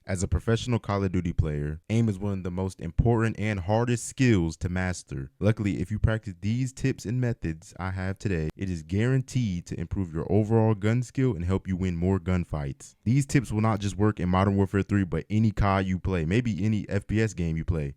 As a professional Call of Duty player, aim is one of the most important and hardest skills to master. Luckily, if you practice these tips and methods I have today, it is guaranteed to improve your overall gun skill and help you win more gunfights. These tips will not just work in Modern Warfare 3, but any COD you play, maybe any FPS game you play.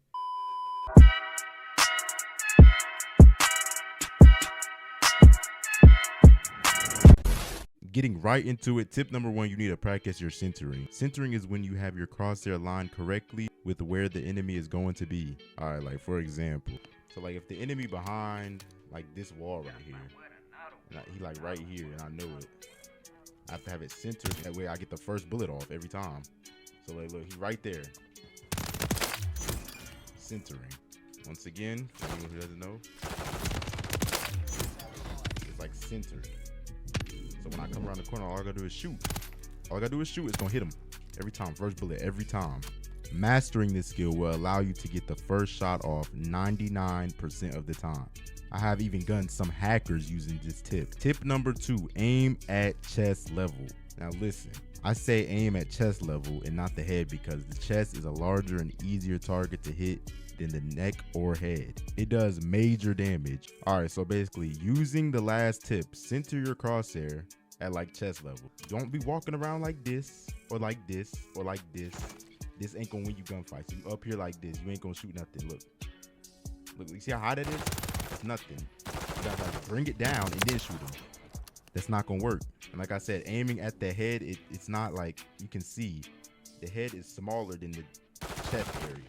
Getting right into it, tip number one, you need to practice your centering. Centering is when you have your crosshair aligned correctly with where the enemy is going to be. All right, like for example, so like if the enemy behind like this wall right here, and he like right here and I know it, I have to have it centered. That way I get the first bullet off every time. So like look, he's right there. Centering. Once again, for anyone who doesn't know, it's like centered. So when I come around the corner, all I gotta do is shoot. All I gotta do is shoot. It's gonna hit him every time. First bullet every time. Mastering this skill will allow you to get the first shot off 99% of the time. I have even gotten some hackers using this tip. Tip number two, aim at chest level. Now listen, I say aim at chest level and not the head because the chest is a larger and easier target to hit than the neck or head. It does major damage. All right, so basically using the last tip, center your crosshair at like chest level. Don't be walking around like this or like this or like this. This ain't gonna win you gunfights. So you up here like this, you ain't gonna shoot nothing. Look, you see how high that is? It's nothing. You gotta like bring it down and then shoot them. That's not gonna work. And like I said, aiming at the head, it's not like you can see the head is smaller than the chest area.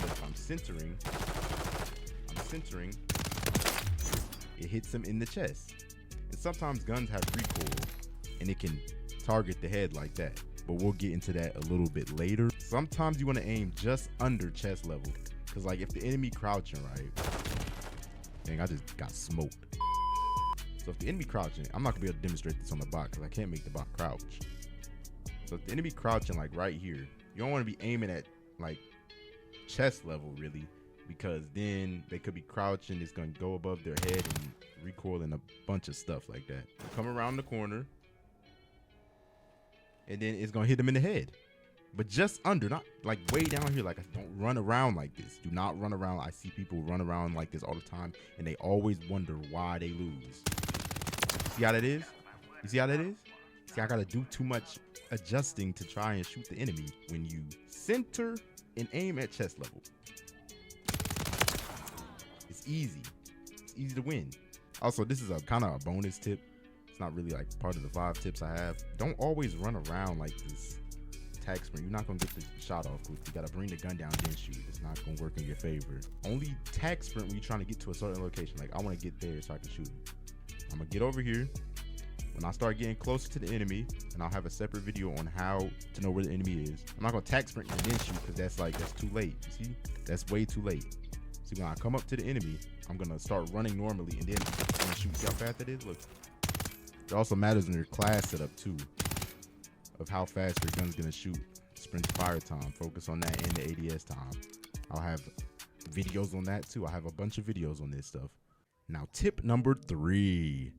If I'm centering, it hits him in the chest. And sometimes guns have recoil and it can target the head like that, but we'll get into that a little bit later. Sometimes you want to aim just under chest level, because like if the enemy crouching, right? Dang, I just got smoked. So if the enemy crouching, I'm not gonna be able to demonstrate this on the bot because I can't make the bot crouch. So if the enemy crouching like right here, you don't want to be aiming at like chest level really, because then they could be crouching, it's gonna go above their head and recoil and a bunch of stuff like that. Come around the corner and then it's gonna hit them in the head, but just under, not like way down here. Like, don't run around like this. Do not run around. I see people run around like this all the time and they always wonder why they lose. See how that is? You see how that is? See, I gotta do too much adjusting to try and shoot the enemy. When you center and aim at chest level, it's easy. It's easy to win. Also, this is a kind of a bonus tip. It's not really like part of the 5 tips I have. Don't always run around like this tag sprint. You're not gonna get the shot off quick. You gotta bring the gun down then shoot. It's not gonna work in your favor. Only tag sprint when you're trying to get to a certain location. Like, I want to get there so I can shoot him. I'm gonna get over here. When I start getting closer to the enemy, and I'll have a separate video on how to know where the enemy is. I'm not gonna tag sprint and then shoot because that's too late. You see, that's way too late. See, when I come up to the enemy, I'm gonna start running normally and then I'm gonna shoot. See how fast that is? Look. It also matters in your class setup too, of how fast your gun's gonna shoot. Sprint fire time, focus on that, and the ADS time. I'll have videos on that too. I have a bunch of videos on this stuff. Now, tip number 3.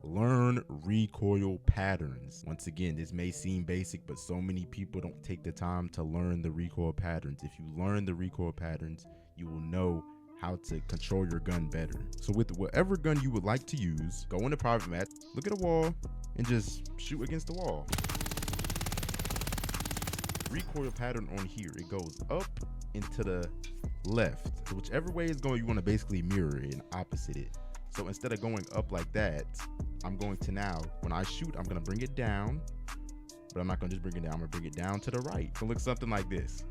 Learn recoil patterns. Once again, this may seem basic, but so many people don't take the time to learn the recoil patterns. If you learn the recoil patterns, you will know how to control your gun better. So with whatever gun you would like to use, go in the private match, look at a wall, and just shoot against the wall. Recoil pattern on here, it goes up and to the left. So whichever way it's going, you want to basically mirror it and opposite it. So instead of going up like that, I'm going to now, when I shoot, I'm gonna bring it down, but I'm not gonna just bring it down, I'm gonna bring it down to the right. So look something like this.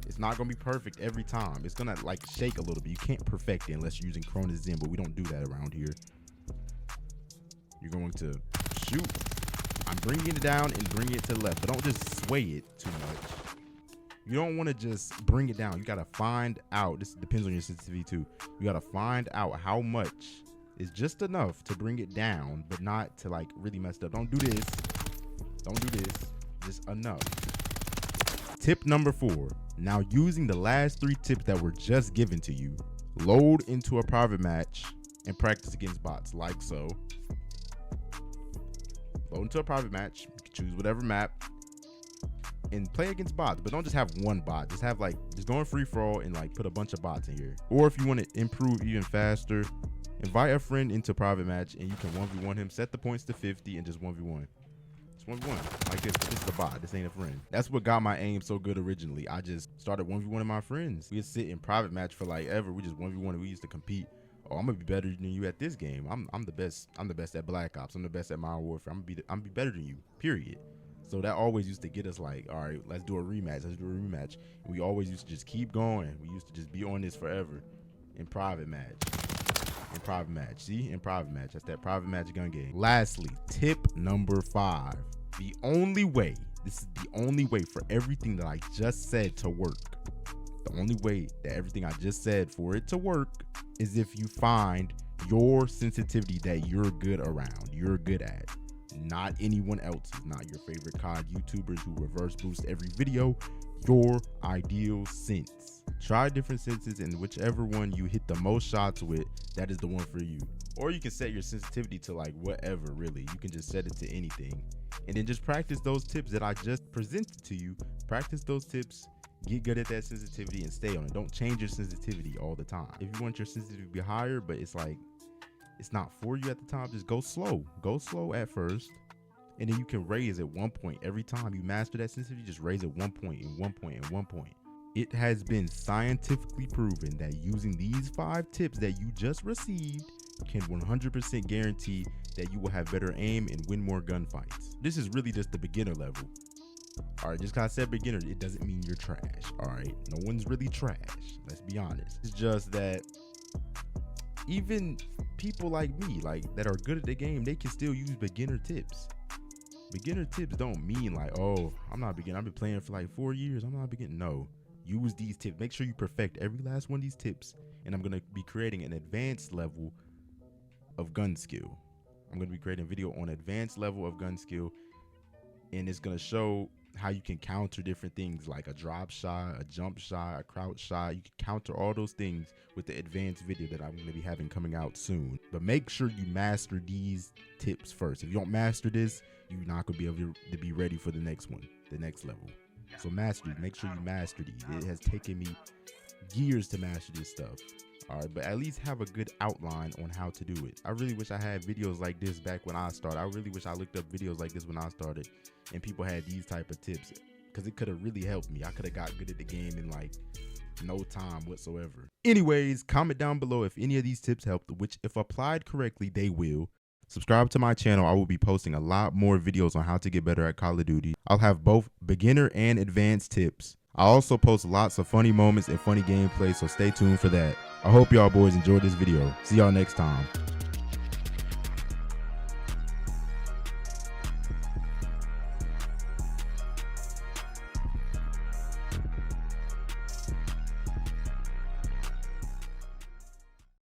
It's not gonna be perfect every time. It's gonna like shake a little bit. You can't perfect it unless you're using Cronus Zen, but we don't do that around here. You're going to shoot. I'm bringing it down and bringing it to the left, but don't just sway it too much. You don't want to just bring it down. You got to find out. This depends on your sensitivity too. You got to find out how much is just enough to bring it down, but not to like really mess up. Don't do this. Don't do this. Just enough. Tip number 4. Now, using the last 3 tips that were just given to you, load into a private match and practice against bots like so. Load into a private match. You can choose whatever map. and play against bots, but don't just have one bot. Just have like, just go in free for all and like put a bunch of bots in here. Or if you want to improve even faster, invite a friend into private match and you can 1v1 him, set the points to 50 and just 1v1. Just 1v1 like this. But this is a bot. This ain't a friend. That's what got my aim so good originally. I just started 1v1ing my friends. We'd sit in private match for like ever. We just 1v1 and we used to compete. Oh, I'm gonna be better than you at this game. I'm the best. I'm the best at Black Ops. I'm the best at Modern Warfare. I'm gonna be better than you. Period. So that always used to get us like, all right, let's do a rematch. Let's do a rematch. And we always used to just keep going. We used to just be on this forever in private match. In private match. See? In private match. That's that private match gun game. Lastly, tip number 5. The only way, this is the only way for everything that I just said to work. The only way that everything I just said for it to work is if you find your sensitivity that you're good around, you're good at. Not anyone else's, not your favorite COD YouTubers who reverse boost every video, your ideal sense. Try different senses and whichever one you hit the most shots with, that is the one for you. Or you can set your sensitivity to like whatever, really. You can just set it to anything. And then just practice those tips that I just presented to you. Practice those tips, get good at that sensitivity and stay on it. Don't change your sensitivity all the time. If you want your sensitivity to be higher, but it's like, it's not for you at the time, just go slow. Go slow at first. And then you can raise at 1 point. Every time you master that sensitivity, just raise at 1 point and 1 point and 1 point. It has been scientifically proven that using these 5 tips that you just received can 100% guarantee that you will have better aim and win more gunfights. This is really just the beginner level. All right, just because I said beginner, it doesn't mean you're trash. All right, no one's really trash. Let's be honest. It's just that even people like me, like that are good at the game, they can still use beginner tips. Beginner tips don't mean like, oh, I'm not beginner. I've been playing for like 4 years. I'm not beginner. No, use these tips. Make sure you perfect every last one of these tips. And I'm going to be creating an advanced level of gun skill. I'm going to be creating a video on advanced level of gun skill. And it's going to show how you can counter different things like a drop shot, a jump shot, a crouch shot. You can counter all those things with the advanced video that I'm going to be having coming out soon. But make sure you master these tips first. If you don't master this, you're not going to be able to be ready for the next one, the next level. So master it. Make sure you master these. It has taken me years to master this stuff. All right, but at least have a good outline on how to do it. I really wish I had videos like this back when I started. I really wish I looked up videos like this when I started and people had these type of tips, because it could have really helped me. I could have got good at the game in like no time whatsoever. Anyways, comment down below if any of these tips helped, which if applied correctly, they will. Subscribe to my channel. I will be posting a lot more videos on how to get better at Call of Duty. I'll have both beginner and advanced tips. I also post lots of funny moments and funny gameplay, so stay tuned for that. I hope y'all boys enjoyed this video. See y'all next time.